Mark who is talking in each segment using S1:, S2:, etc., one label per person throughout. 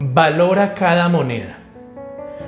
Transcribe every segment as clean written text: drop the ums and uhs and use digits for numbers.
S1: Valora cada moneda.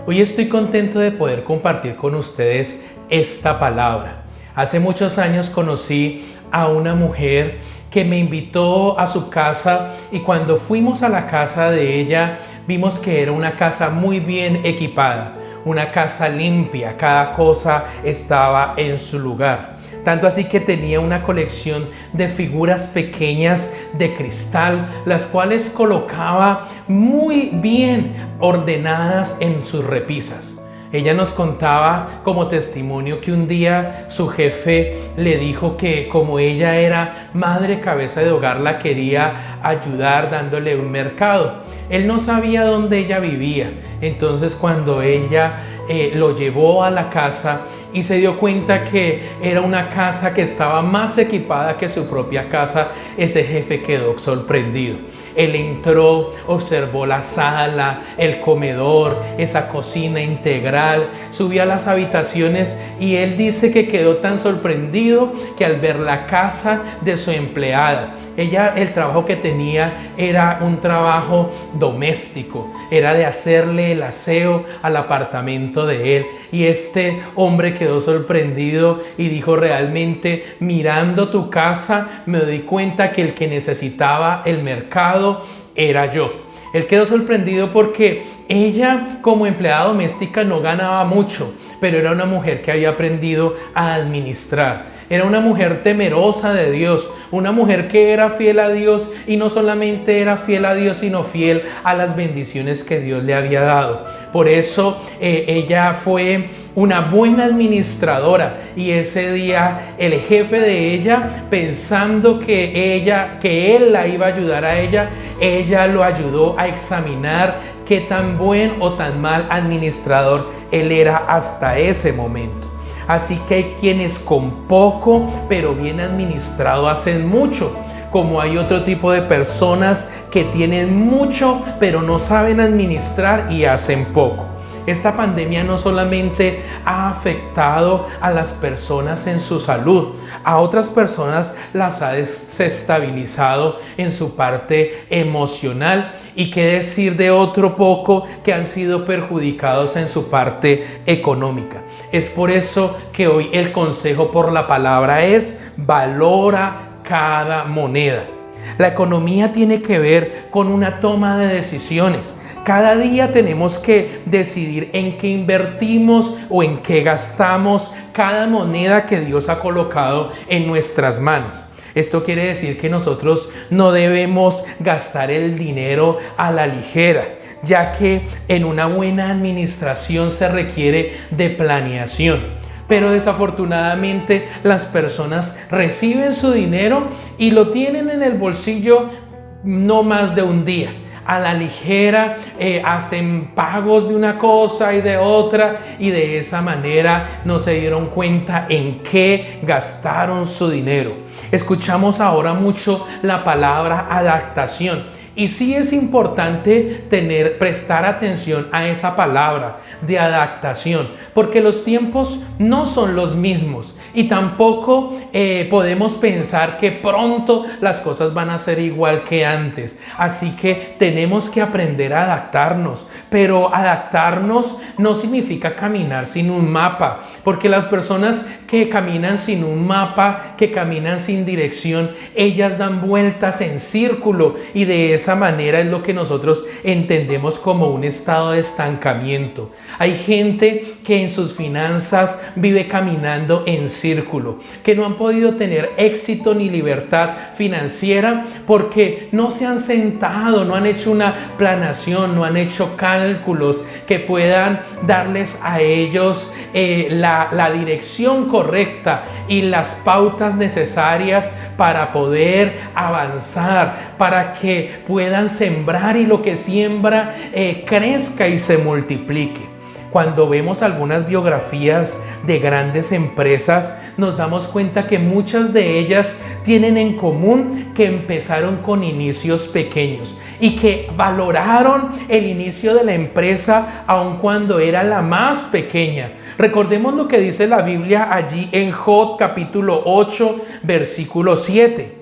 S1: Hoy estoy contento de poder compartir con ustedes esta palabra. Hace muchos años conocí a una mujer que me invitó a su casa y cuando fuimos a la casa de ella vimos que era una casa muy bien equipada, una casa limpia, cada cosa estaba en su lugar. Tanto así que tenía una colección de figuras pequeñas de cristal, las cuales colocaba muy bien ordenadas en sus repisas. Ella nos contaba como testimonio que un día su jefe le dijo que como ella era madre cabeza de hogar, la quería ayudar dándole un mercado. Él no sabía dónde ella vivía, entonces cuando ella lo llevó a la casa y se dio cuenta que era una casa que estaba más equipada que su propia casa, ese jefe quedó sorprendido. Él entró, observó la sala, el comedor, esa cocina integral, subió a las habitaciones y él dice que quedó tan sorprendido que al ver la casa de su empleada, ella, el trabajo que tenía era un trabajo doméstico, era de hacerle el aseo al apartamento de él. Y este hombre quedó sorprendido y dijo: realmente, mirando tu casa, me di cuenta que el que necesitaba el mercado era yo. Él quedó sorprendido porque ella, como empleada doméstica, no ganaba mucho, pero era una mujer que había aprendido a administrar. Era una mujer temerosa de Dios, una mujer que era fiel a Dios y no solamente era fiel a Dios, sino fiel a las bendiciones que Dios le había dado. Por eso ella fue una buena administradora y ese día el jefe de ella, pensando que él la iba a ayudar a ella lo ayudó a examinar qué tan buen o tan mal administrador él era hasta ese momento. Así que hay quienes con poco pero bien administrado hacen mucho, como hay otro tipo de personas que tienen mucho pero no saben administrar y hacen poco. Esta pandemia no solamente ha afectado a las personas en su salud, a otras personas las ha desestabilizado en su parte emocional, y qué decir de otro poco que han sido perjudicados en su parte económica. Es por eso que hoy el consejo por la palabra es: valora cada moneda. La economía tiene que ver con una toma de decisiones. Cada día tenemos que decidir en qué invertimos o en qué gastamos cada moneda que Dios ha colocado en nuestras manos. Esto quiere decir que nosotros no debemos gastar el dinero a la ligera, ya que en una buena administración se requiere de planeación. Pero desafortunadamente las personas reciben su dinero y lo tienen en el bolsillo no más de un día. A la ligera hacen pagos de una cosa y de otra y de esa manera no se dieron cuenta en qué gastaron su dinero. Escuchamos ahora mucho la palabra adaptación. Y sí es importante prestar atención a esa palabra de adaptación, porque los tiempos no son los mismos y tampoco podemos pensar que pronto las cosas van a ser igual que antes. Así que tenemos que aprender a adaptarnos, pero adaptarnos no significa caminar sin un mapa, porque las personas que caminan sin un mapa, que caminan sin dirección, ellas dan vueltas en círculo y de esa manera es lo que nosotros entendemos como un estado de estancamiento. Hay gente que en sus finanzas vive caminando en círculo, que no han podido tener éxito ni libertad financiera porque no se han sentado, no han hecho una planeación, no han hecho cálculos que puedan darles a ellos la dirección correcta y las pautas necesarias para poder avanzar, para que puedan sembrar y lo que siembra crezca y se multiplique. Cuando vemos algunas biografías de grandes empresas, nos damos cuenta que muchas de ellas tienen en común que empezaron con inicios pequeños y que valoraron el inicio de la empresa aun cuando era la más pequeña. Recordemos lo que dice la Biblia allí en Job capítulo 8, versículo 7.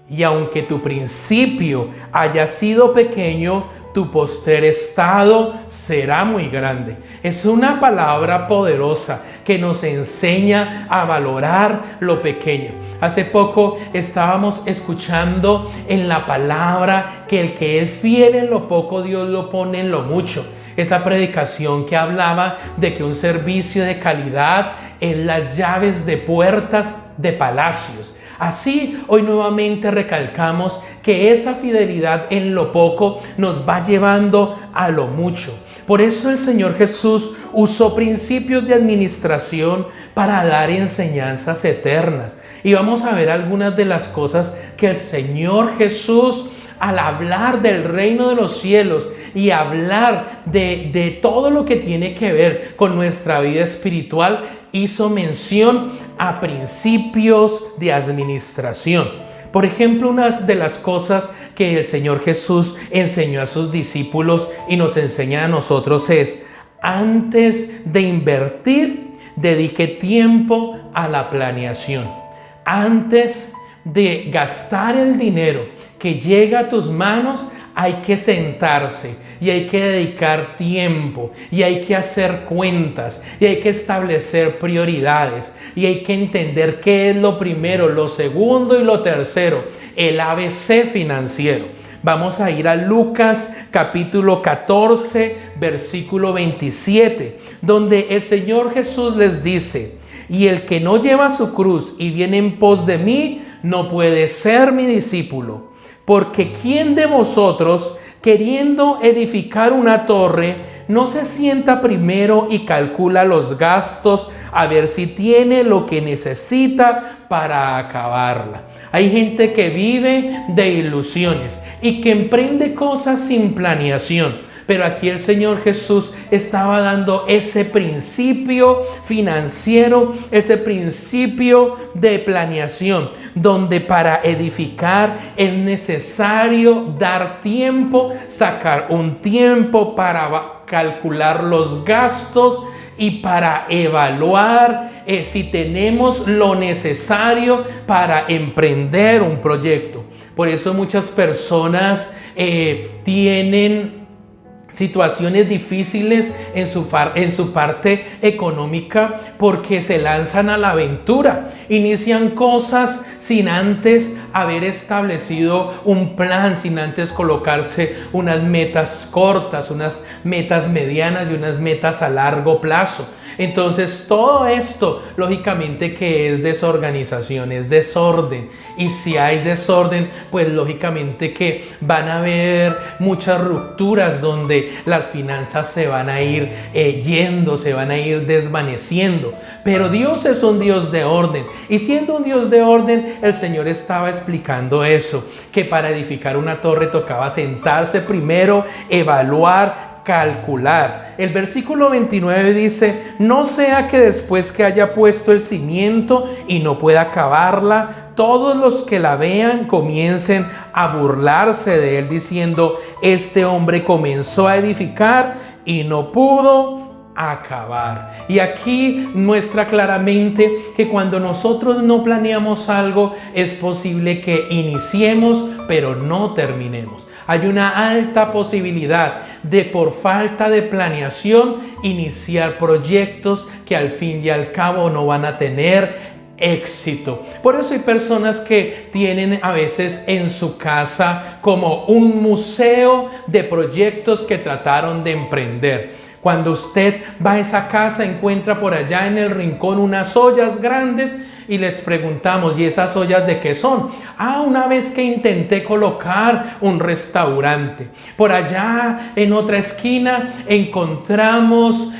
S1: y aunque tu principio haya sido pequeño, tu postrer estado será muy grande. Es una palabra poderosa que nos enseña a valorar lo pequeño. Hace poco estábamos escuchando en la palabra que el que es fiel en lo poco, Dios lo pone en lo mucho. Esa predicación que hablaba de que un servicio de calidad es las llaves de puertas de palacios. Así, hoy nuevamente recalcamos que esa fidelidad en lo poco nos va llevando a lo mucho. Por eso el Señor Jesús usó principios de administración para dar enseñanzas eternas. Y vamos a ver algunas de las cosas que el Señor Jesús, al hablar del reino de los cielos y hablar de todo lo que tiene que ver con nuestra vida espiritual, hizo mención a principios de administración. Por ejemplo, una de las cosas que el Señor Jesús enseñó a sus discípulos y nos enseña a nosotros es: antes de invertir, dedique tiempo a la planeación. Antes de gastar el dinero que llega a tus manos, hay que sentarse y hay que dedicar tiempo y hay que hacer cuentas y hay que establecer prioridades y hay que entender qué es lo primero, lo segundo y lo tercero, el ABC financiero. Vamos a ir a Lucas capítulo 14, versículo 27, donde el Señor Jesús les dice: y el que no lleva su cruz y viene en pos de mí, no puede ser mi discípulo. Porque ¿quién de vosotros, queriendo edificar una torre, no se sienta primero y calcula los gastos a ver si tiene lo que necesita para acabarla? Hay gente que vive de ilusiones y que emprende cosas sin planeación. Pero aquí el Señor Jesús estaba dando ese principio financiero, ese principio de planeación, donde para edificar es necesario dar tiempo, sacar un tiempo para calcular los gastos y para evaluar si tenemos lo necesario para emprender un proyecto. Por eso muchas personas tienen situaciones difíciles en su parte económica porque se lanzan a la aventura, inician cosas sin antes haber establecido un plan, sin antes colocarse unas metas cortas, unas metas medianas y unas metas a largo plazo. Entonces todo esto lógicamente que es desorganización, es desorden, y si hay desorden pues lógicamente que van a haber muchas rupturas donde las finanzas se van a ir yendo, se van a ir desvaneciendo. Pero Dios es un Dios de orden, y siendo un Dios de orden, el Señor estaba explicando eso, que para edificar una torre tocaba sentarse primero, evaluar, calcular. El versículo 29 dice: no sea que después que haya puesto el cimiento y no pueda acabarla, todos los que la vean comiencen a burlarse de él, diciendo: este hombre comenzó a edificar y no pudo acabar. Y aquí muestra claramente que cuando nosotros no planeamos algo, es posible que iniciemos pero no terminemos. Hay una alta posibilidad de, por falta de planeación, iniciar proyectos que al fin y al cabo no van a tener éxito. Por eso hay personas que tienen a veces en su casa como un museo de proyectos que trataron de emprender. Cuando usted va a esa casa, encuentra por allá en el rincón unas ollas grandes y les preguntamos: ¿y esas ollas de qué son? Una vez que intenté colocar un restaurante. Por allá en otra esquina encontramos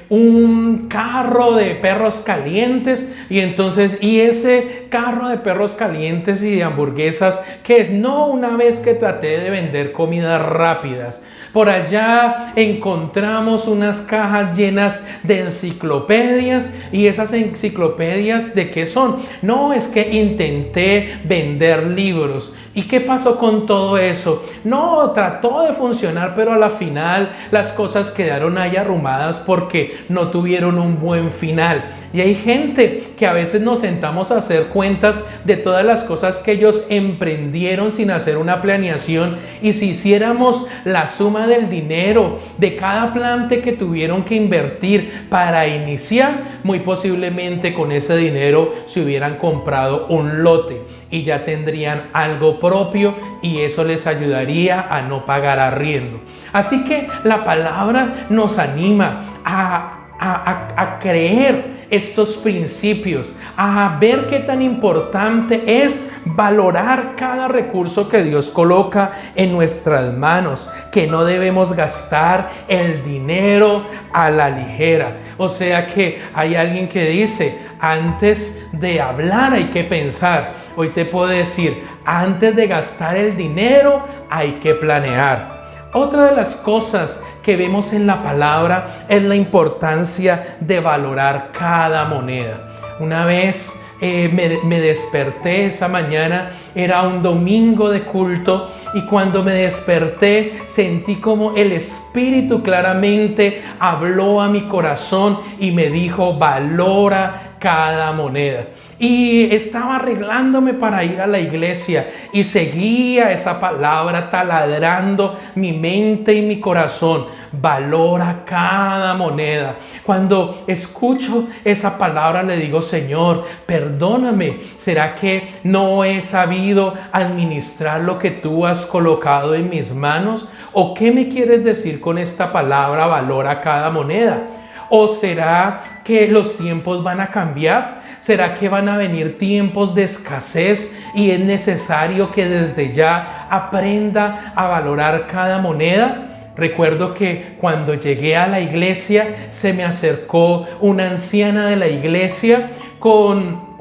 S1: un carro de perros calientes, y ese carro de perros calientes y de hamburguesas, ¿qué es? No, una vez que traté de vender comidas rápidas. Por allá encontramos unas cajas llenas de enciclopedias, y esas enciclopedias ¿de qué son? No, es que intenté vender libros. ¿Y qué pasó con todo eso? No, trató de funcionar, pero a la final las cosas quedaron ahí arrumadas porque no tuvieron un buen final. Y hay gente que a veces nos sentamos a hacer cuentas de todas las cosas que ellos emprendieron sin hacer una planeación. Y si hiciéramos la suma del dinero de cada plante que tuvieron que invertir para iniciar, muy posiblemente con ese dinero se hubieran comprado un lote y ya tendrían algo propio, y eso les ayudaría a no pagar arriendo. Así que la palabra nos anima a creer estos principios, a ver qué tan importante es valorar cada recurso que Dios coloca en nuestras manos, que no debemos gastar el dinero a la ligera. O sea que hay alguien que dice, antes de hablar hay que pensar. Hoy te puedo decir, antes de gastar el dinero hay que planear. Otra de las cosas que vemos en la palabra es la importancia de valorar cada moneda. Una vez me desperté esa mañana, era un domingo de culto, y cuando me desperté sentí como el Espíritu claramente habló a mi corazón y me dijo, valora cada moneda. Y estaba arreglándome para ir a la iglesia y seguía esa palabra taladrando mi mente y mi corazón. Valora cada moneda. Cuando escucho esa palabra le digo, Señor, perdóname. ¿Será que no he sabido administrar lo que tú has colocado en mis manos? ¿O qué me quieres decir con esta palabra, valora cada moneda? ¿O será que los tiempos van a cambiar? ¿Será que van a venir tiempos de escasez y es necesario que desde ya aprenda a valorar cada moneda? Recuerdo que cuando llegué a la iglesia se me acercó una anciana de la iglesia con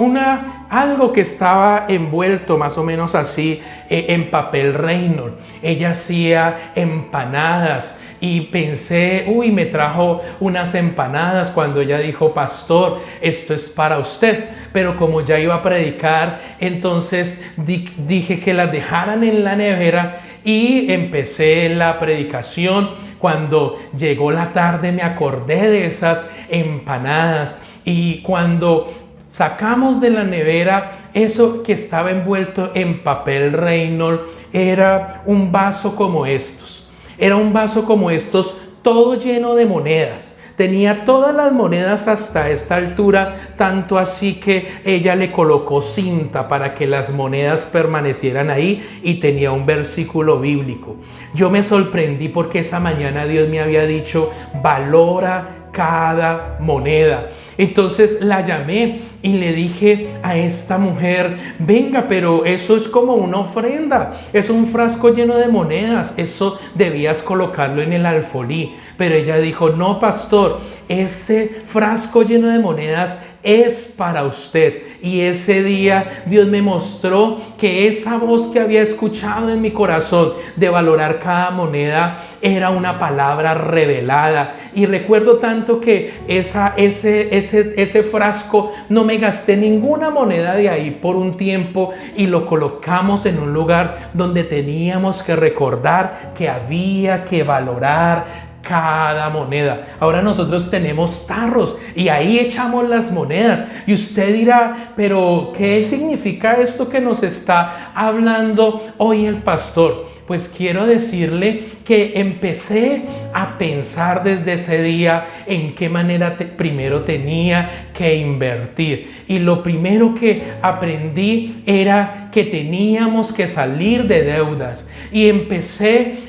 S1: algo que estaba envuelto más o menos así en papel Reynolds. Ella hacía empanadas. Y pensé, me trajo unas empanadas cuando ella dijo, pastor, esto es para usted. Pero como ya iba a predicar, entonces dije que las dejaran en la nevera y empecé la predicación. Cuando llegó la tarde me acordé de esas empanadas, y cuando sacamos de la nevera eso que estaba envuelto en papel Reynolds, era un vaso como estos. Era un vaso como estos, todo lleno de monedas. Tenía todas las monedas hasta esta altura, tanto así que ella le colocó cinta para que las monedas permanecieran ahí, y tenía un versículo bíblico. Yo me sorprendí porque esa mañana Dios me había dicho, valora cada moneda. Entonces la llamé y le dije a esta mujer, venga, pero eso es como una ofrenda, es un frasco lleno de monedas, eso debías colocarlo en el alfolí. Pero ella dijo, no, pastor, ese frasco lleno de monedas es para usted. Y ese día Dios me mostró que esa voz que había escuchado en mi corazón de valorar cada moneda era una palabra revelada. Y recuerdo tanto que ese frasco no me gasté ninguna moneda de ahí por un tiempo, y lo colocamos en un lugar donde teníamos que recordar que había que valorar cada moneda. Ahora nosotros tenemos tarros y ahí echamos las monedas, y usted dirá, pero ¿qué significa esto que nos está hablando hoy el pastor? Pues quiero decirle que empecé a pensar desde ese día en qué manera primero tenía que invertir. Y lo primero que aprendí era que teníamos que salir de deudas. Y empecé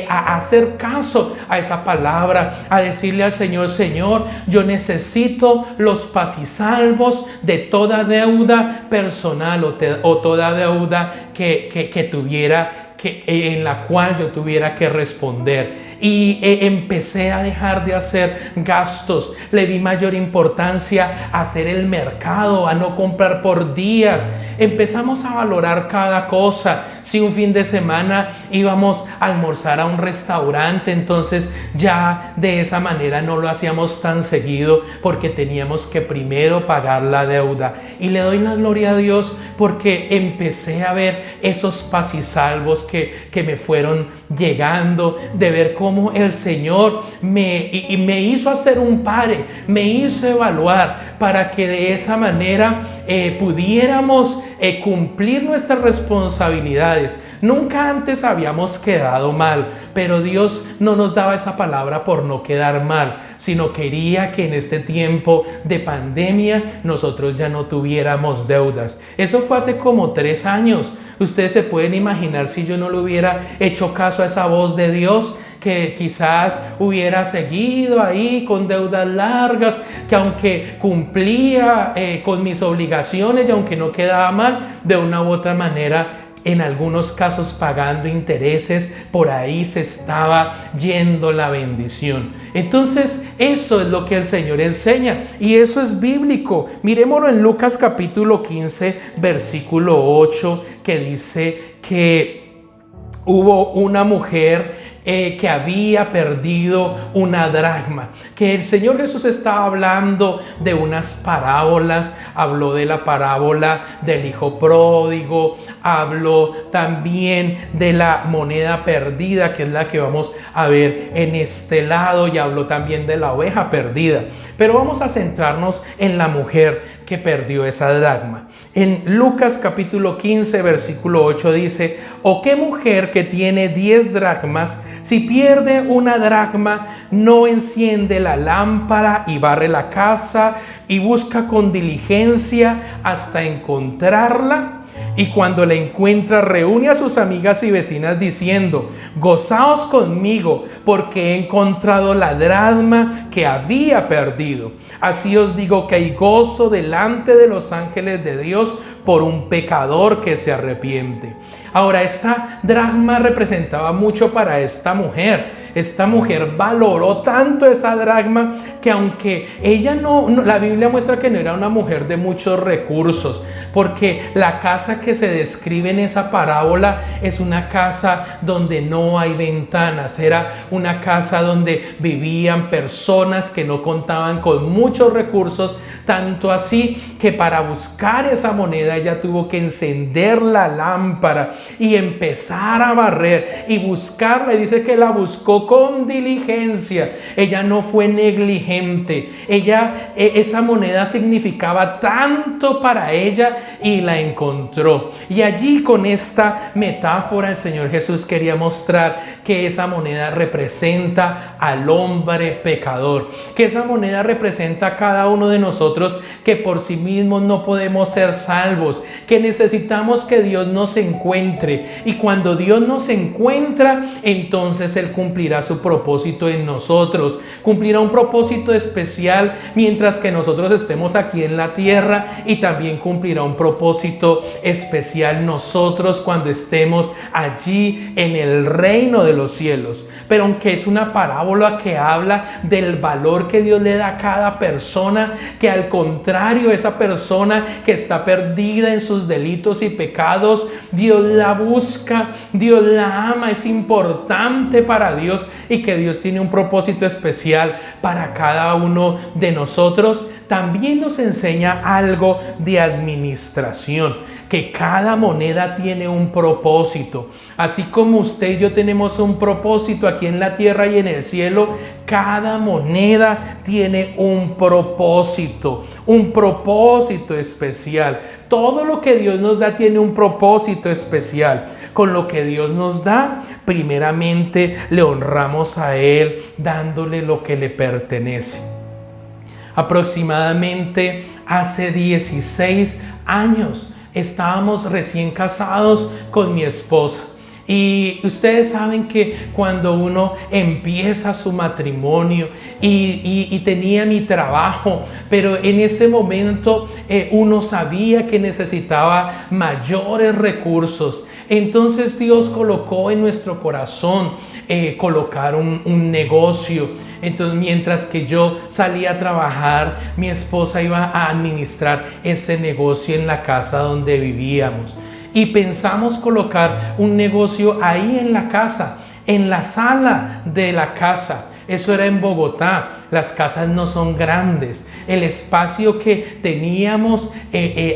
S1: a hacer caso a esa palabra, a decirle al Señor, Señor, yo necesito los pasisalvos de toda deuda personal o toda deuda que tuviera, en la cual yo tuviera que responder. Y empecé a dejar de hacer gastos. Le di mayor importancia a hacer el mercado, a no comprar por días. Empezamos a valorar cada cosa. Si un fin de semana íbamos a almorzar a un restaurante, entonces ya de esa manera no lo hacíamos tan seguido porque teníamos que primero pagar la deuda. Y le doy la gloria a Dios porque empecé a ver esos pasisalvos que me fueron llegando, de ver cómo el Señor me hizo hacer un pare, me hizo evaluar para que de esa manera pudiéramos cumplir nuestras responsabilidades. Nunca antes habíamos quedado mal, pero Dios no nos daba esa palabra por no quedar mal, sino quería que en este tiempo de pandemia nosotros ya no tuviéramos deudas. Eso fue hace como 3 años. Ustedes se pueden imaginar si yo no le hubiera hecho caso a esa voz de Dios, que quizás hubiera seguido ahí con deudas largas, que aunque cumplía con mis obligaciones y aunque no quedaba mal, de una u otra manera, en algunos casos pagando intereses, por ahí se estaba yendo la bendición. Entonces, eso es lo que el Señor enseña y eso es bíblico. Miremoslo en Lucas capítulo 15, versículo 8, que dice que hubo una mujer que había perdido una dracma, que el Señor Jesús estaba hablando de unas parábolas. Habló de la parábola del hijo pródigo, habló también de la moneda perdida, que es la que vamos a ver en este lado, y habló también de la oveja perdida. Pero vamos a centrarnos en la mujer que perdió esa dracma. En Lucas capítulo 15, versículo 8 dice: ¿O qué mujer que tiene 10 dracmas, si pierde una dracma, no enciende la lámpara y barre la casa y busca con diligencia hasta encontrarla? Y cuando la encuentra, reúne a sus amigas y vecinas diciendo: gozaos conmigo, porque he encontrado la dracma que había perdido. Así os digo que hay gozo delante de los ángeles de Dios por un pecador que se arrepiente. Ahora, esta dracma representaba mucho para esta mujer. Esta mujer valoró tanto esa dracma que aunque ella la Biblia muestra que no era una mujer de muchos recursos, porque la casa que se describe en esa parábola es una casa donde no hay ventanas, era una casa donde vivían personas que no contaban con muchos recursos, tanto así que para buscar esa moneda ella tuvo que encender la lámpara y empezar a barrer y buscarla, y dice que la buscó con diligencia. Ella no fue negligente. Esa moneda significaba tanto para ella y la encontró. Y allí, con esta metáfora, el Señor Jesús quería mostrar que esa moneda representa al hombre pecador, que esa moneda representa a cada uno de nosotros, que por sí mismos no podemos ser salvos, que necesitamos que Dios nos encuentre, y cuando Dios nos encuentra, entonces Él cumplirá su propósito en nosotros, cumplirá un propósito especial mientras que nosotros estemos aquí en la tierra, y también cumplirá un propósito especial nosotros cuando estemos allí en el reino de los cielos. Pero aunque es una parábola que habla del valor que Dios le da a cada persona, que al contrario, esa persona que está perdida en sus delitos y pecados, Dios la busca, Dios la ama, es importante para Dios, y que Dios tiene un propósito especial para cada uno de nosotros. También nos enseña algo de administración, que cada moneda tiene un propósito. Así como usted y yo tenemos un propósito aquí en la tierra y en el cielo, cada moneda tiene un propósito especial. Todo lo que Dios nos da tiene un propósito especial. Con lo que Dios nos da, primeramente le honramos a Él, dándole lo que le pertenece. Aproximadamente hace 16 años estábamos recién casados con mi esposa. Y ustedes saben que cuando uno empieza su matrimonio y tenía mi trabajo, pero en ese momento uno sabía que necesitaba mayores recursos. Entonces Dios colocó en nuestro corazón colocar un negocio. Entonces, mientras que yo salía a trabajar, mi esposa iba a administrar ese negocio en la casa donde vivíamos. y pensamos colocar un negocio ahí en la casa, en la sala de la casa. Eso era en Bogotá. Las casas no son grandes. El espacio que teníamos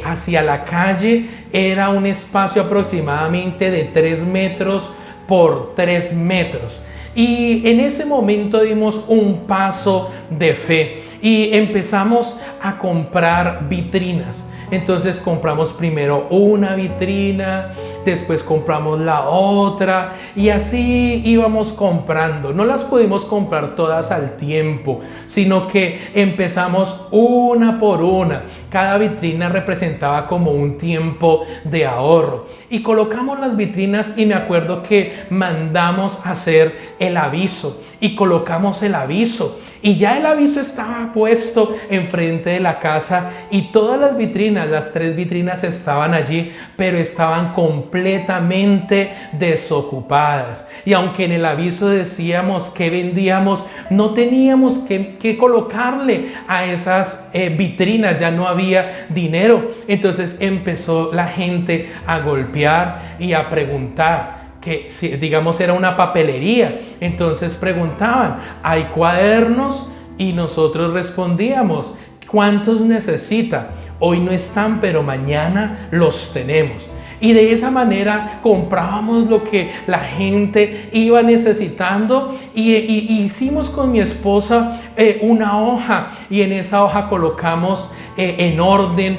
S1: hacia la calle era un espacio aproximadamente de 3 metros por 3 metros. Y en ese momento dimos un paso de fe y empezamos a comprar vitrinas. Entonces compramos primero una vitrina, después compramos la otra y así íbamos comprando. No las pudimos comprar todas al tiempo, sino que empezamos una por una. Cada vitrina representaba como un tiempo de ahorro. Y colocamos las vitrinas y me acuerdo que mandamos hacer el aviso y colocamos el aviso. Y ya el aviso estaba puesto enfrente de la casa y todas las vitrinas, las 3 vitrinas estaban allí, pero estaban completamente desocupadas. Y aunque en el aviso decíamos que vendíamos, no teníamos que colocarle a esas vitrinas, ya no había dinero. Entonces empezó la gente a golpear y a preguntar. Que si, digamos, era una papelería, entonces preguntaban, ¿hay cuadernos? Y nosotros respondíamos, ¿cuántos necesita? Hoy no están, pero mañana los tenemos. Y de esa manera comprábamos lo que la gente iba necesitando y hicimos con mi esposa una hoja y en esa hoja colocamos en orden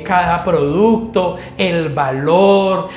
S1: cada producto, el valor,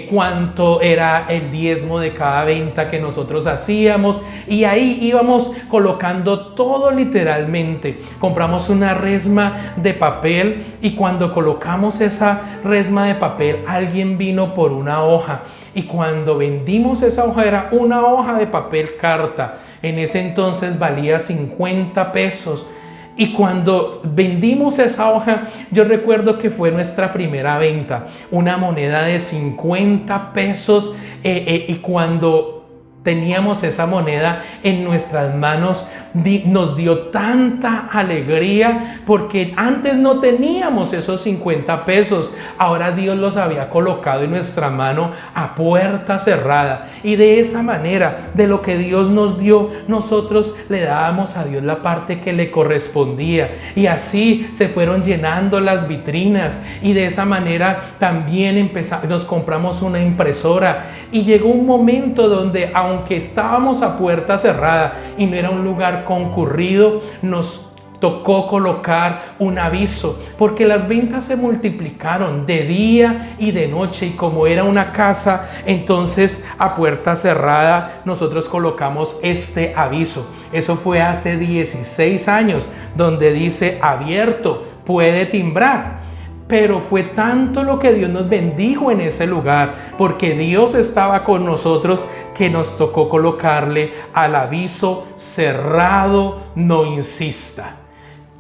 S1: cuánto era el diezmo de cada venta que nosotros hacíamos y ahí íbamos colocando todo literalmente. Compramos una resma de papel y cuando colocamos esa resma de papel alguien vino por una hoja y cuando vendimos esa hoja era una hoja de papel carta. En ese entonces valía 50 pesos. Y cuando vendimos esa hoja, yo recuerdo que fue nuestra primera venta, una moneda de 50 pesos y cuando teníamos esa moneda en nuestras manos, nos dio tanta alegría porque antes no teníamos esos 50 pesos. Ahora Dios los había colocado en nuestra mano a puerta cerrada. Y de esa manera, de lo que Dios nos dio, nosotros le dábamos a Dios la parte que le correspondía. Y así se fueron llenando las vitrinas. Y de esa manera también nos compramos una impresora. Y llegó un momento donde, aunque estábamos a puerta cerrada y no era un lugar concurrido, nos tocó colocar un aviso porque las ventas se multiplicaron de día y de noche y como era una casa, entonces a puerta cerrada nosotros colocamos este aviso. Eso fue hace 16 años, donde dice abierto, puede timbrar. Pero fue tanto lo que Dios nos bendijo en ese lugar, porque Dios estaba con nosotros, que nos tocó colocarle al aviso cerrado, no insista.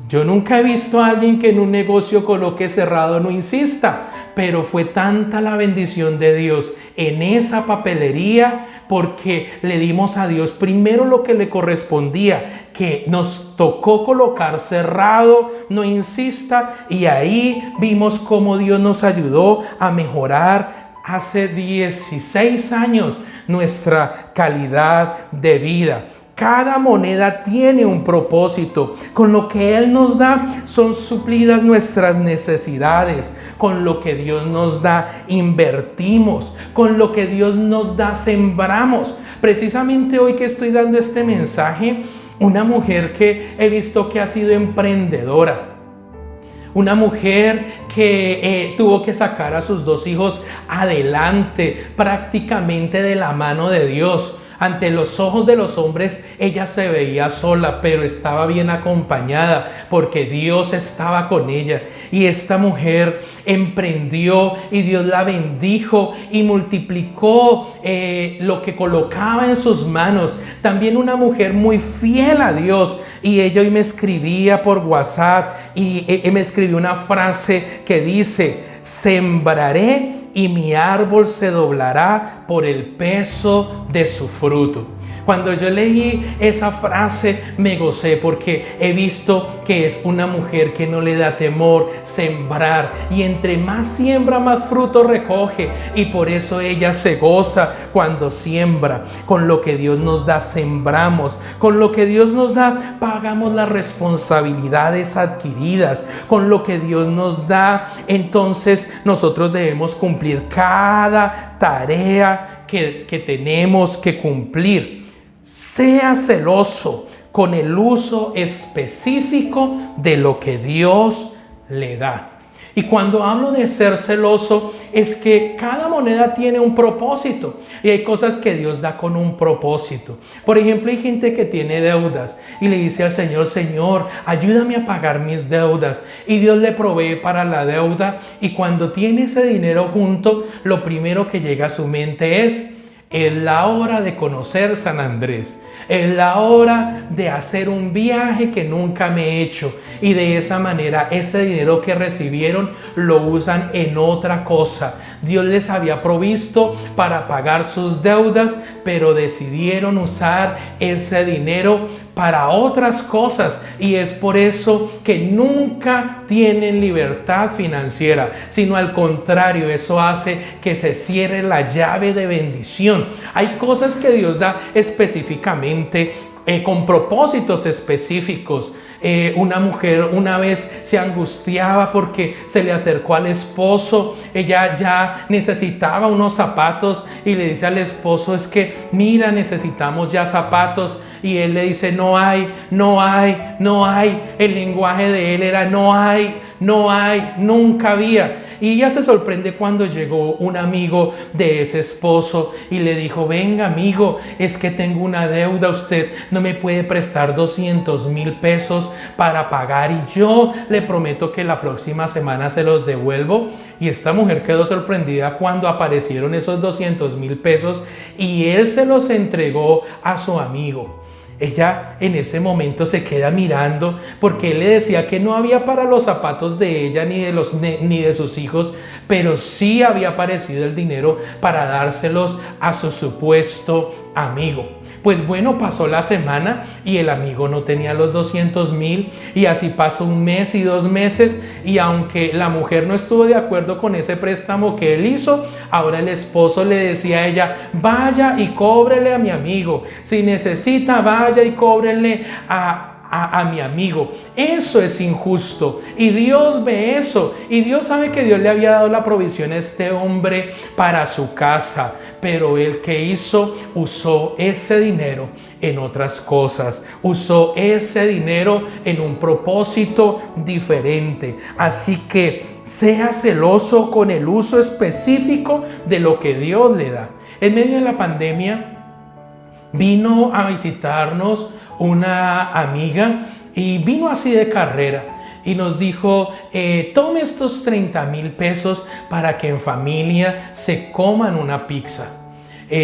S1: Yo nunca he visto a alguien que en un negocio coloque cerrado, no insista, pero fue tanta la bendición de Dios en esa papelería, porque le dimos a Dios primero lo que le correspondía, que nos tocó colocar cerrado, no insista, y ahí vimos cómo Dios nos ayudó a mejorar hace 16 años nuestra calidad de vida. Cada moneda tiene un propósito. Con lo que Él nos da son suplidas nuestras necesidades. Con lo que Dios nos da invertimos. Con lo que Dios nos da sembramos. Precisamente hoy que estoy dando este mensaje, una mujer que he visto que ha sido emprendedora. Una mujer que tuvo que sacar a sus 2 hijos adelante prácticamente de la mano de Dios. Ante los ojos de los hombres ella se veía sola, pero estaba bien acompañada porque Dios estaba con ella. Y esta mujer emprendió y Dios la bendijo y multiplicó lo que colocaba en sus manos. También una mujer muy fiel a Dios. Y ella hoy me escribía por WhatsApp y me escribió una frase que dice: sembraré y mi árbol se doblará por el peso de su fruto. Cuando yo leí esa frase me gocé porque he visto que es una mujer que no le da temor sembrar, y entre más siembra más fruto recoge, y por eso ella se goza cuando siembra. Con lo que Dios nos da sembramos, con lo que Dios nos da pagamos las responsabilidades adquiridas, con lo que Dios nos da entonces nosotros debemos cumplir cada tarea que tenemos que cumplir. Sea celoso con el uso específico de lo que Dios le da. Y cuando hablo de ser celoso, es que cada moneda tiene un propósito y hay cosas que Dios da con un propósito. Por ejemplo, hay gente que tiene deudas y le dice al Señor: Señor, ayúdame a pagar mis deudas. Y Dios le provee para la deuda, y cuando tiene ese dinero junto, lo primero que llega a su mente es la hora de conocer San Andrés. Es la hora de hacer un viaje que nunca me he hecho, y de esa manera ese dinero que recibieron lo usan en otra cosa. Dios les había provisto para pagar sus deudas, pero decidieron usar ese dinero para otras cosas, y es por eso que nunca tienen libertad financiera, sino al contrario, eso hace que se cierre la llave de bendición. Hay cosas que Dios da específicamente, con propósitos específicos. Una mujer una vez se angustiaba porque se le acercó al esposo. Ella ya necesitaba unos zapatos y le dice al esposo: es que mira, necesitamos ya zapatos. Y él le dice: no hay, no hay, no hay. El lenguaje de él era: no hay, no hay, nunca había. Y ella se sorprende cuando llegó un amigo de ese esposo y le dijo: venga, amigo, es que tengo una deuda, usted no me puede prestar 200,000 pesos para pagar, y yo le prometo que la próxima semana se los devuelvo. Y esta mujer quedó sorprendida cuando aparecieron esos 200,000 pesos y él se los entregó a su amigo. Ella en ese momento se queda mirando porque él le decía que no había para los zapatos de ella ni de sus hijos, pero sí había aparecido el dinero para dárselos a su supuesto amigo. Pues bueno, pasó la semana y el amigo no tenía los 200,000, y así pasó un mes y 2 meses, y aunque la mujer no estuvo de acuerdo con ese préstamo que él hizo, ahora el esposo le decía a ella: vaya y cóbrele a mi amigo, si necesita vaya y cóbrele a mi amigo. Eso es injusto, y Dios ve eso, y Dios sabe que Dios le había dado la provisión a este hombre para su casa, pero él, ¿qué hizo? Usó ese dinero en otras cosas, usó ese dinero en un propósito diferente. Así que sea celoso con el uso específico de lo que Dios le da. En medio de la pandemia vino a visitarnos una amiga, y vino así de carrera y nos dijo: tome estos 30,000 pesos para que en familia se coman una pizza.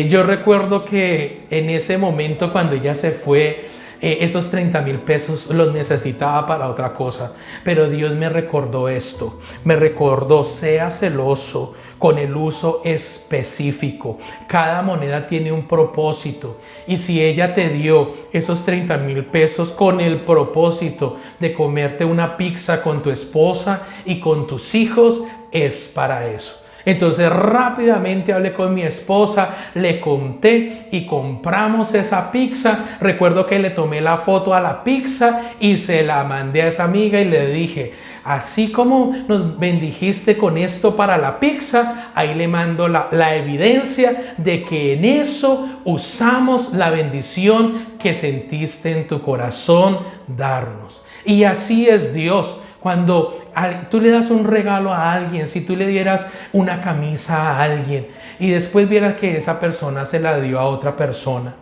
S1: Yo recuerdo que en ese momento, cuando ella se fue, esos 30,000 pesos los necesitaba para otra cosa, pero Dios me recordó esto, me recordó: sea celoso con el uso específico. Cada moneda tiene un propósito, y si ella te dio esos 30,000 pesos con el propósito de comerte una pizza con tu esposa y con tus hijos, es para eso. Entonces rápidamente hablé con mi esposa, le conté y compramos esa pizza. Recuerdo que le tomé la foto a la pizza y se la mandé a esa amiga y le dije: así como nos bendijiste con esto para la pizza, ahí le mando la evidencia de que en eso usamos la bendición que sentiste en tu corazón darnos. Y así es Dios. Cuando tú le das un regalo a alguien, si tú le dieras una camisa a alguien y después vieras que esa persona se la dio a otra persona,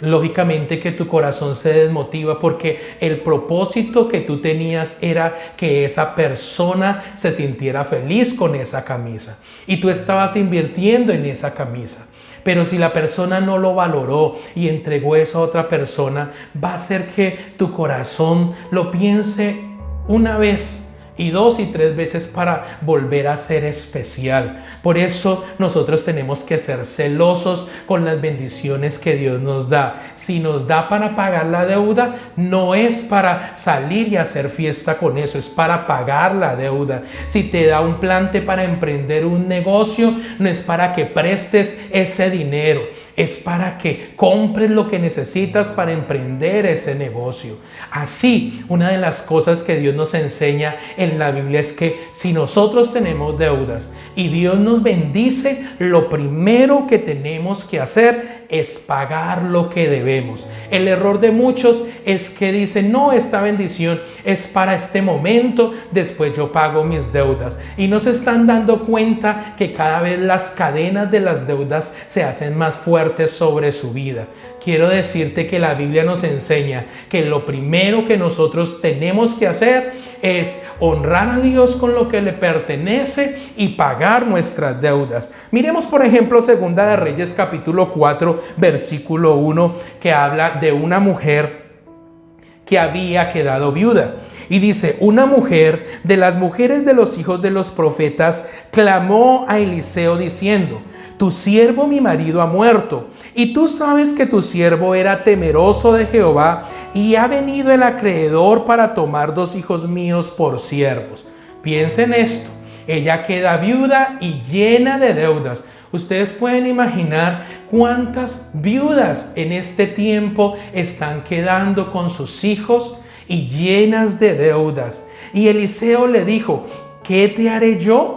S1: lógicamente que tu corazón se desmotiva, porque el propósito que tú tenías era que esa persona se sintiera feliz con esa camisa y tú estabas invirtiendo en esa camisa. Pero si la persona no lo valoró y entregó eso a otra persona, va a hacer que tu corazón lo piense una vez y 2 y 3 veces para volver a ser especial. Por eso nosotros tenemos que ser celosos con las bendiciones que Dios nos da. Si nos da para pagar la deuda, no es para salir y hacer fiesta con eso, es para pagar la deuda. Si te da un plante para emprender un negocio, no es para que prestes ese dinero, es para que compres lo que necesitas para emprender ese negocio. Así, una de las cosas que Dios nos enseña en la Biblia es que si nosotros tenemos deudas y Dios nos bendice, lo primero que tenemos que hacer es pagar lo que debemos. El error de muchos es que dicen, no, esta bendición es para este momento, después yo pago mis deudas. Y no se están dando cuenta que cada vez las cadenas de las deudas se hacen más fuertes sobre su vida. Quiero decirte que la Biblia nos enseña que lo primero que nosotros tenemos que hacer es honrar a Dios con lo que le pertenece y pagar nuestras deudas. Miremos por ejemplo Segunda de Reyes capítulo 4 versículo 1, que habla de una mujer que había quedado viuda. Y dice, una mujer de las mujeres de los hijos de los profetas clamó a Eliseo diciendo, tu siervo mi marido ha muerto, y tú sabes que tu siervo era temeroso de Jehová, y ha venido el acreedor para tomar 2 hijos míos por siervos. Piensen esto, ella queda viuda y llena de deudas. Ustedes pueden imaginar cuántas viudas en este tiempo están quedando con sus hijos y llenas de deudas. Y Eliseo le dijo, ¿qué te haré yo?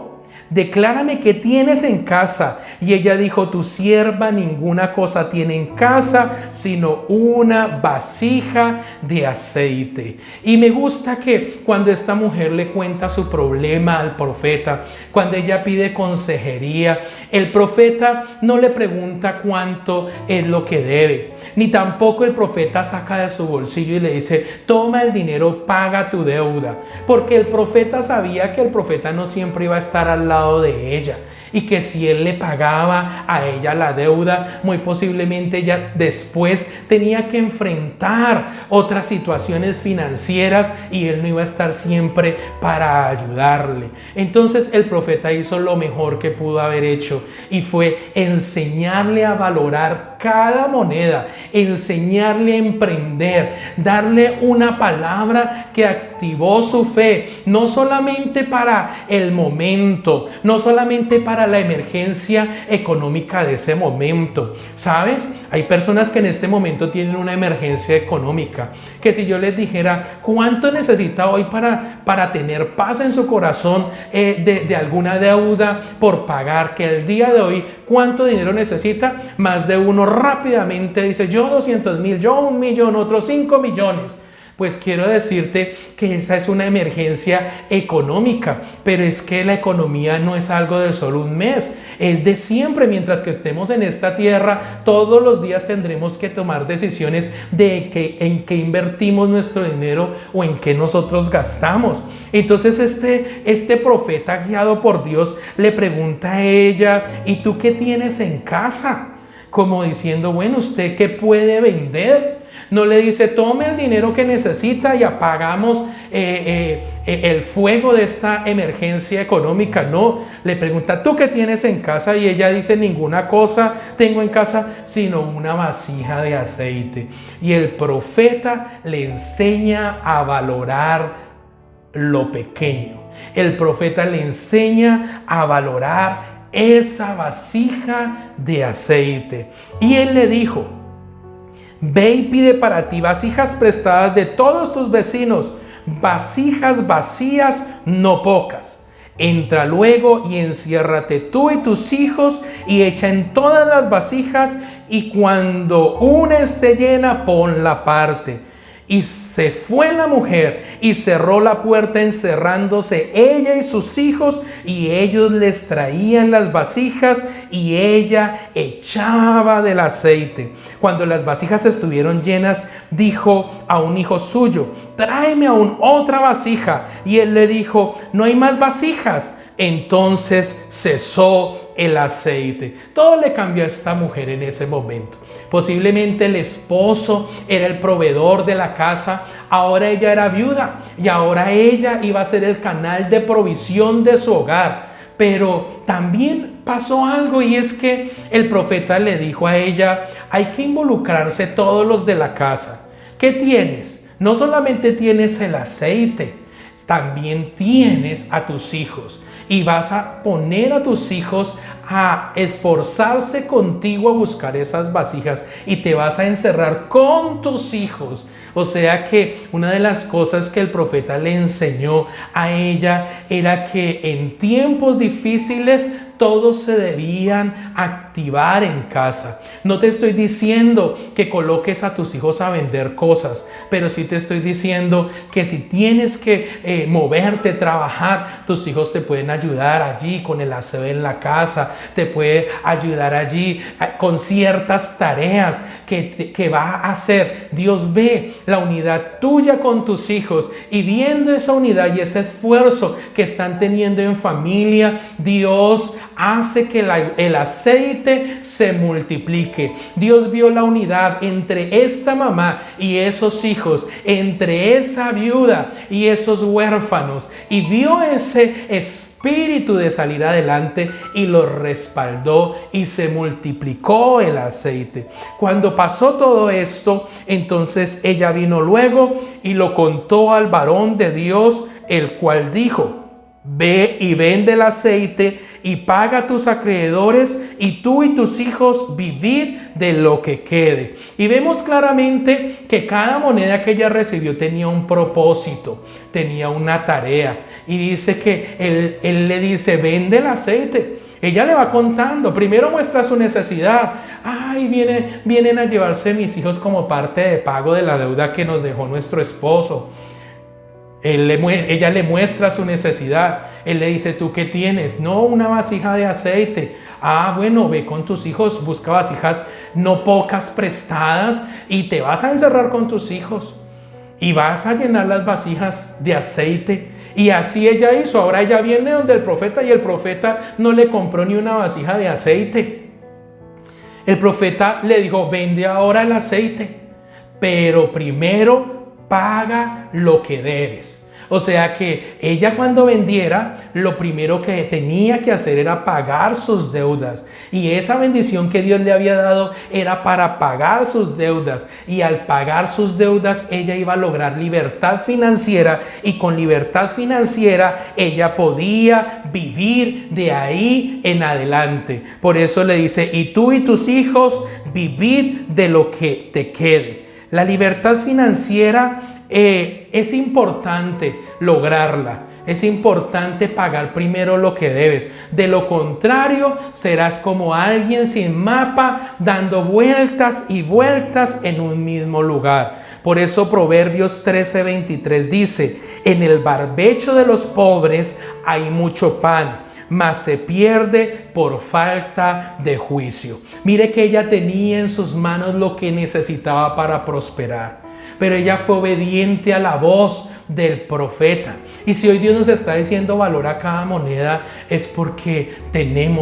S1: Declárame qué tienes en casa. Y ella dijo, tu sierva ninguna cosa tiene en casa, sino una vasija de aceite. Y me gusta que cuando esta mujer le cuenta su problema al profeta, cuando ella pide consejería, el profeta no le pregunta cuánto es lo que debe, ni tampoco el profeta saca de su bolsillo y le dice, toma el dinero, paga tu deuda. Porque el profeta sabía que el profeta no siempre iba a estar al lado de ella, y que si él le pagaba a ella la deuda, muy posiblemente ella después tenía que enfrentar otras situaciones financieras y él no iba a estar siempre para ayudarle. Entonces el profeta hizo lo mejor que pudo haber hecho, y fue enseñarle a valorar cada moneda, enseñarle a emprender, darle una palabra que activó su fe, no solamente para el momento, no solamente para la emergencia económica de ese momento. ¿Sabes? Hay personas que en este momento tienen una emergencia económica, que si yo les dijera cuánto necesita hoy para tener paz en su corazón de alguna deuda por pagar, que el día de hoy cuánto dinero necesita, más de uno rápidamente dice, yo 200,000, yo 1,000,000, otros 5 millones. Pues quiero decirte que esa es una emergencia económica, pero es que la economía no es algo de solo un mes, es de siempre. Mientras que estemos en esta tierra, todos los días tendremos que tomar decisiones de en qué invertimos nuestro dinero o en qué nosotros gastamos. Entonces este profeta, guiado por Dios, le pregunta a ella, ¿y tú qué tienes en casa? Como diciendo, bueno, ¿usted qué puede vender? No le dice, tome el dinero que necesita y apagamos el fuego de esta emergencia económica. No, le pregunta, ¿tú qué tienes en casa? Y ella dice, ninguna cosa tengo en casa, sino una vasija de aceite. Y el profeta le enseña a valorar lo pequeño. El profeta le enseña a valorar esa vasija de aceite. Y él le dijo, ve y pide para ti vasijas prestadas de todos tus vecinos, vasijas vacías, no pocas. Entra luego y enciérrate tú y tus hijos y echa en todas las vasijas, y cuando una esté llena, ponla aparte. Y se fue la mujer y cerró la puerta, encerrándose ella y sus hijos, y ellos les traían las vasijas y ella echaba del aceite. Cuando las vasijas estuvieron llenas, dijo a un hijo suyo, tráeme aún otra vasija. Y él le dijo, no hay más vasijas. Entonces cesó el aceite. Todo le cambió a esta mujer en ese momento. Posiblemente el esposo era el proveedor de la casa, ahora ella era viuda y ahora ella iba a ser el canal de provisión de su hogar. Pero también pasó algo, y es que el profeta le dijo a ella: hay que involucrarse todos los de la casa. ¿Qué tienes? No solamente tienes el aceite, también tienes a tus hijos. Y vas a poner a tus hijos a esforzarse contigo a buscar esas vasijas, y te vas a encerrar con tus hijos. O sea que una de las cosas que el profeta le enseñó a ella era que en tiempos difíciles todos se debían activar en casa. No te estoy diciendo que coloques a tus hijos a vender cosas, pero sí te estoy diciendo que si tienes que moverte, trabajar, tus hijos te pueden ayudar allí con el aseo en la casa, te puede ayudar allí con ciertas tareas que va a hacer. Dios ve la unidad tuya con tus hijos, y viendo esa unidad y ese esfuerzo que están teniendo en familia, Dios hace que el aceite se multiplique. Dios vio la unidad entre esta mamá y esos hijos, entre esa viuda y esos huérfanos, y vio ese espíritu de salir adelante y lo respaldó, y se multiplicó el aceite. Cuando pasó todo esto, entonces ella vino luego y lo contó al varón de Dios, el cual dijo: ve y vende el aceite y paga a tus acreedores, y tú y tus hijos vivid de lo que quede. Y vemos claramente que cada moneda que ella recibió tenía un propósito, tenía una tarea. Y dice que él le dice: vende el aceite. Ella le va contando, primero muestra su necesidad. Ay, vienen a llevarse mis hijos como parte de pago de la deuda que nos dejó nuestro esposo. Ella le muestra su necesidad. Él le dice: ¿tú qué tienes? No, una vasija de aceite. Ah, bueno, ve con tus hijos, busca vasijas no pocas prestadas, y te vas a encerrar con tus hijos y vas a llenar las vasijas de aceite. Y así ella hizo. Ahora ella viene donde el profeta, y el profeta no le compró ni una vasija de aceite. El profeta le dijo: vende ahora el aceite, pero primero paga lo que debes. O sea que ella, cuando vendiera, lo primero que tenía que hacer era pagar sus deudas. Y esa bendición que Dios le había dado era para pagar sus deudas. Y al pagar sus deudas, ella iba a lograr libertad financiera. Y con libertad financiera, ella podía vivir de ahí en adelante. Por eso le dice: y tú y tus hijos vivid de lo que te quede. La libertad financiera es importante lograrla. Es importante pagar primero lo que debes. De lo contrario, serás como alguien sin mapa, dando vueltas y vueltas en un mismo lugar. Por eso Proverbios 13:23 dice: en el barbecho de los pobres hay mucho pan, mas se pierde por falta de juicio. Mire que ella tenía en sus manos lo que necesitaba para prosperar, pero ella fue obediente a la voz del profeta. Y si hoy Dios nos está diciendo valora cada moneda, es porque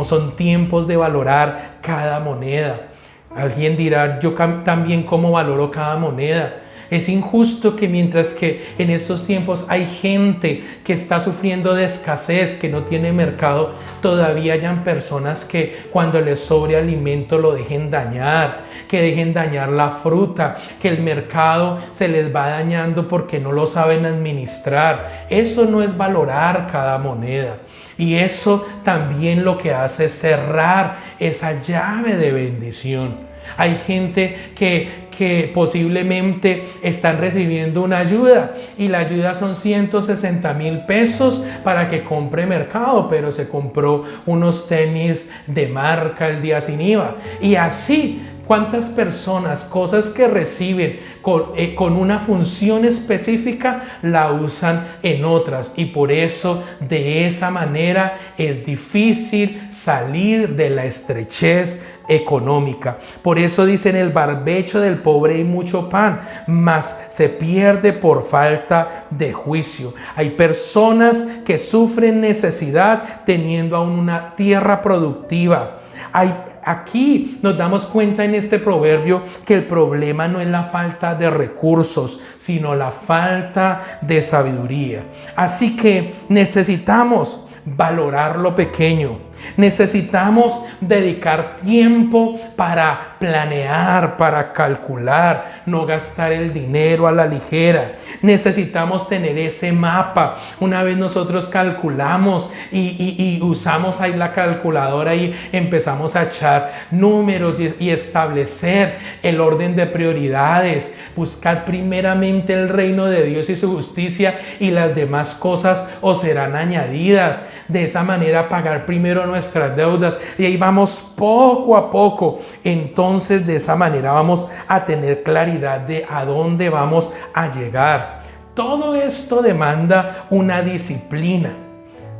S1: son tiempos de valorar cada moneda. Alguien dirá: yo también cómo valoro cada moneda. Es injusto que mientras que en estos tiempos hay gente que está sufriendo de escasez, que no tiene mercado, todavía hayan personas que cuando les sobre alimento lo dejen dañar, que dejen dañar la fruta, que el mercado se les va dañando porque no lo saben administrar. Eso no es valorar cada moneda. Y eso también lo que hace es cerrar esa llave de bendición. Hay gente que posiblemente están recibiendo una ayuda, y la ayuda son 160,000 pesos para que compre mercado, pero se compró unos tenis de marca el día sin IVA. Y así, ¿Cuántas personas, cosas que reciben con una función específica, la usan en otras? Y por eso, de esa manera, es difícil salir de la estrechez económica. Por eso dicen: el barbecho del pobre hay mucho pan, mas se pierde por falta de juicio. Hay personas que sufren necesidad teniendo aún una tierra productiva. Aquí nos damos cuenta en este proverbio que el problema no es la falta de recursos, sino la falta de sabiduría. Así que necesitamos valorar lo pequeño. Necesitamos dedicar tiempo para planear, para calcular, no gastar el dinero a la ligera. Necesitamos tener ese mapa. Una vez nosotros calculamos y usamos ahí la calculadora y empezamos a echar números y establecer el orden de prioridades. Buscar primeramente el reino de Dios y su justicia, y las demás cosas os serán añadidas. De esa manera pagar primero nuestras deudas, y ahí vamos poco a poco. Entonces de esa manera vamos a tener claridad de a dónde vamos a llegar. Todo esto demanda una disciplina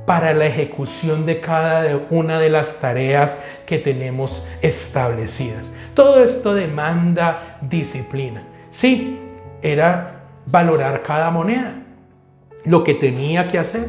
S1: para la ejecución de cada una de las tareas que tenemos establecidas. Todo esto demanda disciplina. Sí, era valorar cada moneda, lo que tenía que hacer.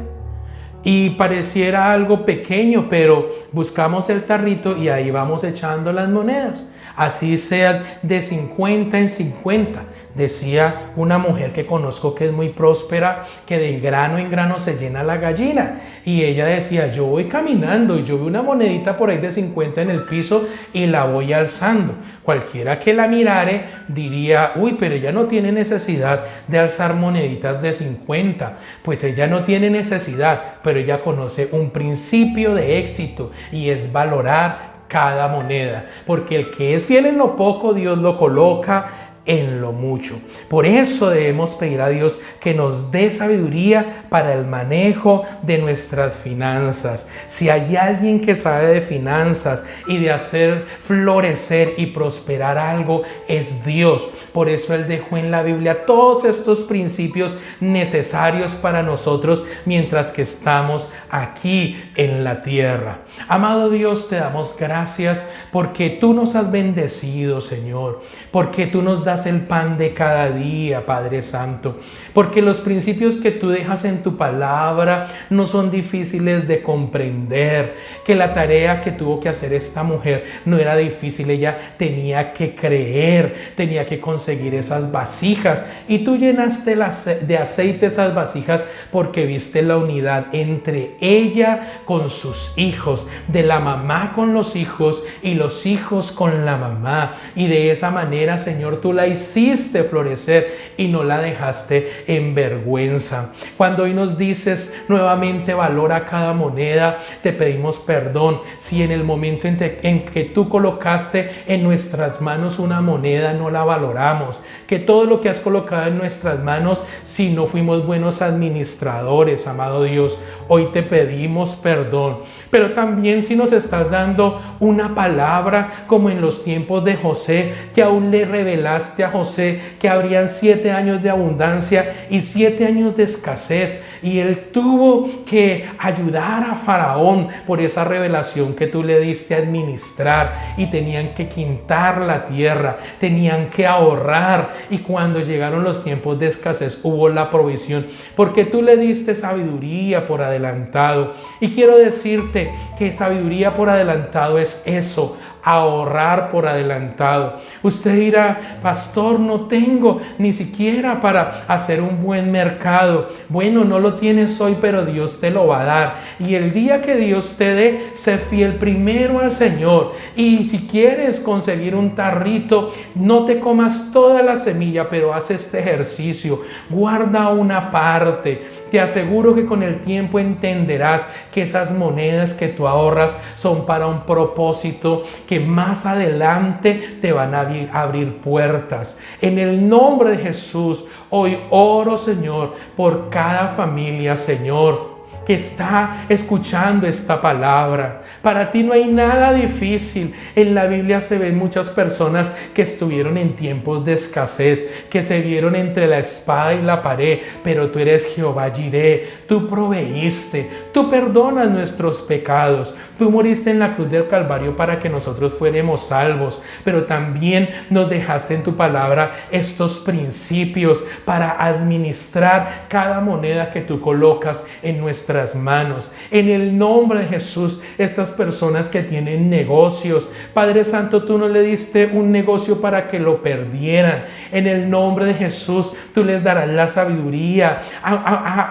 S1: Y pareciera algo pequeño, pero buscamos el tarrito y ahí vamos echando las monedas. Así sean de 50 en 50. Decía una mujer que conozco que es muy próspera, que de grano en grano se llena la gallina. Y ella decía: yo voy caminando y yo veo una monedita por ahí de 50 en el piso y la voy alzando. Cualquiera que la mirare diría: uy, pero ella no tiene necesidad de alzar moneditas de 50. Pues ella no tiene necesidad, pero ella conoce un principio de éxito, y es valorar cada moneda. Porque el que es fiel en lo poco, Dios lo coloca en lo mucho. Por eso debemos pedir a Dios que nos dé sabiduría para el manejo de nuestras finanzas. Si hay alguien que sabe de finanzas y de hacer florecer y prosperar algo, es Dios. Por eso Él dejó en la Biblia todos estos principios necesarios para nosotros mientras que estamos aquí en la tierra. Amado Dios, te damos gracias porque tú nos has bendecido, Señor, porque tú nos das el pan de cada día, Padre Santo, porque los principios que tú dejas en tu palabra no son difíciles de comprender, que la tarea que tuvo que hacer esta mujer no era difícil. Ella tenía que creer, tenía que conseguir esas vasijas, y tú llenaste de aceite esas vasijas porque viste la unidad entre ella con sus hijos, de la mamá con los hijos y los hijos con la mamá, y de esa manera, Señor, tú la hiciste florecer y no la dejaste en vergüenza. Cuando hoy nos dices nuevamente valora cada moneda, te pedimos perdón si en el momento en que tú colocaste en nuestras manos una moneda no la valoramos, que todo lo que has colocado en nuestras manos, si no fuimos buenos administradores, amado Dios, hoy te pedimos perdón. Pero también si nos estás dando una palabra como en los tiempos de José, que aún le revelaste a José que habrían 7 años de abundancia y 7 años de escasez, y él tuvo que ayudar a Faraón por esa revelación que tú le diste a administrar, y tenían que quintar la tierra, tenían que ahorrar, y cuando llegaron los tiempos de escasez hubo la provisión, porque tú le diste sabiduría por adelantado. Y quiero decirte que sabiduría por adelantado es eso, ahorrar por adelantado. Usted dirá: pastor, no tengo ni siquiera para hacer un buen mercado. Bueno, no lo tienes hoy, pero Dios te lo va a dar. Y el día que Dios te dé, sé fiel primero al Señor. Y si quieres conseguir un tarrito, no te comas toda la semilla, pero haz este ejercicio. Guarda una parte. Te aseguro que con el tiempo entenderás que esas monedas que tú ahorras son para un propósito que más adelante te van a abrir puertas. En el nombre de Jesús, hoy oro, Señor, por cada familia, Señor, que está escuchando esta palabra. Para ti no hay nada difícil. En la Biblia se ven muchas personas que estuvieron en tiempos de escasez, que se vieron entre la espada y la pared, pero tú eres Jehová Jireh, tú proveíste, tú perdonas nuestros pecados, tú moriste en la cruz del Calvario para que nosotros fuéramos salvos, pero también nos dejaste en tu palabra estos principios para administrar cada moneda que tú colocas en nuestras manos. En el nombre de Jesús, estas personas que tienen negocios, Padre Santo, tú no le diste un negocio para que lo perdieran. En el nombre de Jesús, tú les darás la sabiduría,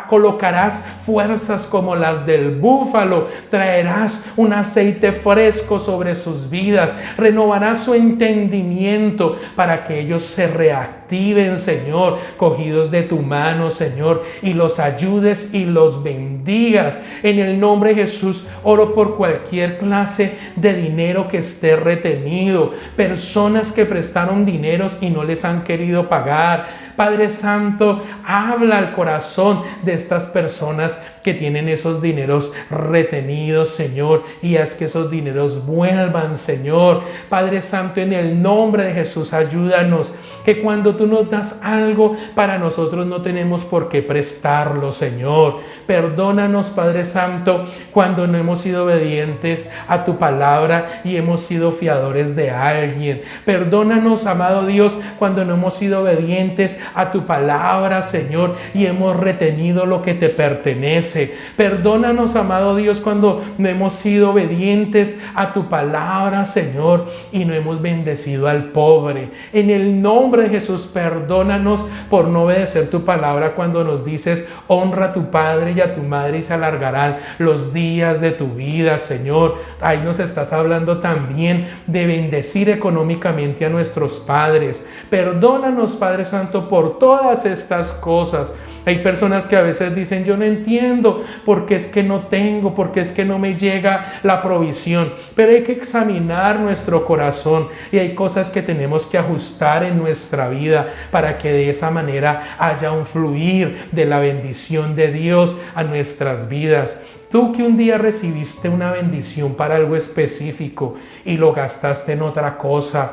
S1: colocarás fuerzas como las del búfalo, traerás un aceite fresco sobre sus vidas, renovarás su entendimiento para que ellos se reactiven, Señor, cogidos de tu mano, Señor, y los ayudes y los bendigas. En el nombre de Jesús, oro por cualquier clase de dinero que esté retenido, personas que prestaron dineros y no les han querido pagar. Padre Santo, habla al corazón de estas personas que tienen esos dineros retenidos, Señor, y haz que esos dineros vuelvan, Señor. Padre Santo, en el nombre de Jesús, ayúdanos, que cuando tú nos das algo, para nosotros no tenemos por qué prestarlo, Señor. Perdónanos, Padre Santo, cuando no hemos sido obedientes a tu palabra y hemos sido fiadores de alguien. Perdónanos, amado Dios, cuando no hemos sido obedientes a tu palabra, Señor, y hemos retenido lo que te pertenece. Perdónanos, amado Dios, cuando no hemos sido obedientes a tu palabra, Señor, y no hemos bendecido al pobre. En el nombre de Jesús, perdónanos por no obedecer tu palabra cuando nos dices: honra a tu padre y a tu madre y se alargarán los días de tu vida, Señor. Ahí nos estás hablando también de bendecir económicamente a nuestros padres. Perdónanos, Padre Santo, por todas estas cosas. Hay personas que a veces dicen: yo no entiendo por qué es que no tengo, por qué es que no me llega la provisión. Pero hay que examinar nuestro corazón y hay cosas que tenemos que ajustar en nuestra vida para que de esa manera haya un fluir de la bendición de Dios a nuestras vidas. Tú que un día recibiste una bendición para algo específico y lo gastaste en otra cosa,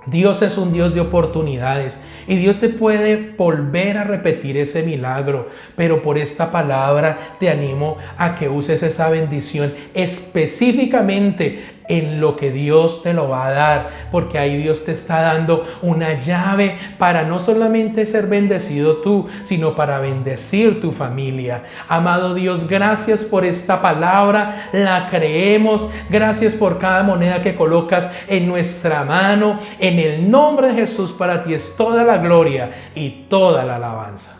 S1: Dios es un Dios de oportunidades y Dios te puede volver a repetir ese milagro, pero por esta palabra te animo a que uses esa bendición específicamente en lo que Dios te lo va a dar, porque ahí Dios te está dando una llave para no solamente ser bendecido tú, sino para bendecir tu familia. Amado Dios, gracias por esta palabra, la creemos. Gracias por cada moneda que colocas en nuestra mano. En el nombre de Jesús, para ti es toda la gloria y toda la alabanza.